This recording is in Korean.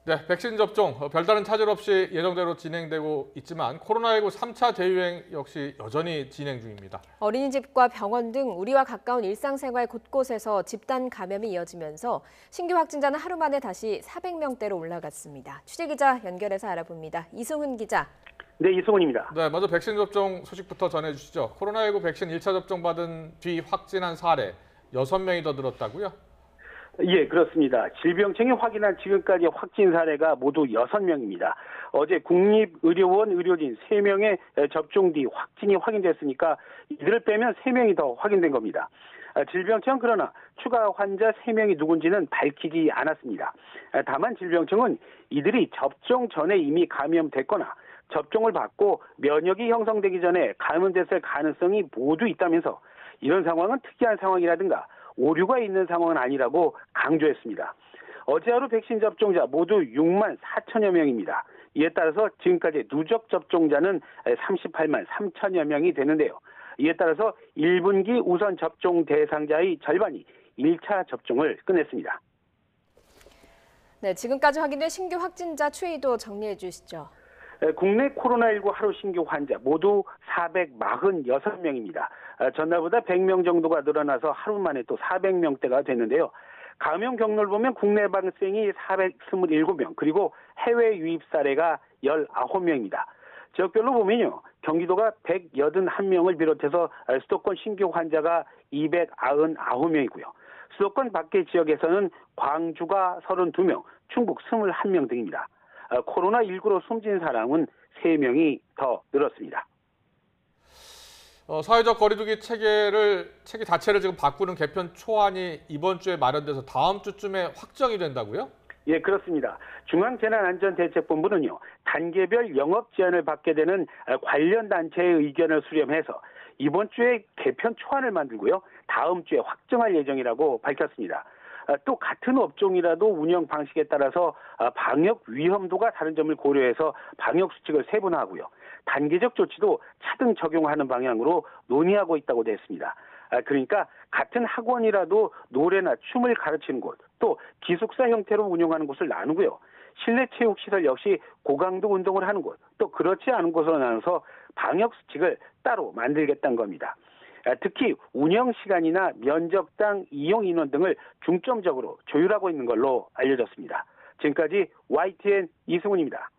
네, 백신 접종 별다른 차질 없이 예정대로 진행되고 있지만 코로나19 3차 대유행 역시 여전히 진행 중입니다. 어린이집과 병원 등 우리와 가까운 일상생활 곳곳에서 집단 감염이 이어지면서 신규 확진자는 하루 만에 다시 400명대로 올라갔습니다. 취재기자 연결해서 알아봅니다. 이승훈 기자. 네, 이승훈입니다. 네, 먼저 백신 접종 소식부터 전해주시죠. 코로나19 백신 1차 접종 받은 뒤 확진한 사례 6명이 더 늘었다고요? 예, 그렇습니다. 질병청이 확인한 지금까지 확진 사례가 모두 6명입니다. 어제 국립의료원 의료진 3명의 접종 뒤 확진이 확인됐으니까 이들을 빼면 3명이 더 확인된 겁니다. 질병청은 그러나 추가 환자 3명이 누군지는 밝히지 않았습니다. 다만 질병청은 이들이 접종 전에 이미 감염됐거나 접종을 받고 면역이 형성되기 전에 감염됐을 가능성이 모두 있다면서 이런 상황은 특이한 상황이라든가 오류가 있는 상황은 아니라고 강조했습니다. 어제 하루 백신 접종자 모두 6만 4천여 명입니다. 이에 따라서 지금까지 누적 접종자는 38만 3천여 명이 되는데요. 이에 따라서 1분기 우선 접종 대상자의 절반이 1차 접종을 끝냈습니다. 네, 지금까지 확인된 신규 확진자 추이도 정리해 주시죠. 국내 코로나19 하루 신규 환자 모두 446명입니다. 전날보다 100명 정도가 늘어나서 하루 만에 또 400명대가 됐는데요. 감염 경로를 보면 국내 발생이 427명, 그리고 해외 유입 사례가 19명입니다. 지역별로 보면요. 경기도가 181명을 비롯해서 수도권 신규 환자가 299명이고요. 수도권 밖의 지역에서는 광주가 32명, 충북 21명 등입니다. 코로나19로 숨진 사람은 3명이 더 늘었습니다. 사회적 거리두기 체계 자체를 지금 바꾸는 개편 초안이 이번 주에 마련돼서 다음 주쯤에 확정이 된다고요? 예, 그렇습니다. 중앙재난안전대책본부는요, 단계별 영업 제한을 받게 되는 관련 단체의 의견을 수렴해서 이번 주에 개편 초안을 만들고요, 다음 주에 확정할 예정이라고 밝혔습니다. 또 같은 업종이라도 운영 방식에 따라서 방역 위험도가 다른 점을 고려해서 방역 수칙을 세분화하고요. 단계적 조치도 차등 적용하는 방향으로 논의하고 있다고 됐습니다. 그러니까 같은 학원이라도 노래나 춤을 가르치는 곳, 또 기숙사 형태로 운영하는 곳을 나누고요. 실내 체육시설 역시 고강도 운동을 하는 곳, 또 그렇지 않은 곳으로 나눠서 방역 수칙을 따로 만들겠다는 겁니다. 특히 운영 시간이나 면접당 이용 인원 등을 중점적으로 조율하고 있는 걸로 알려졌습니다. 지금까지 YTN 이승훈입니다.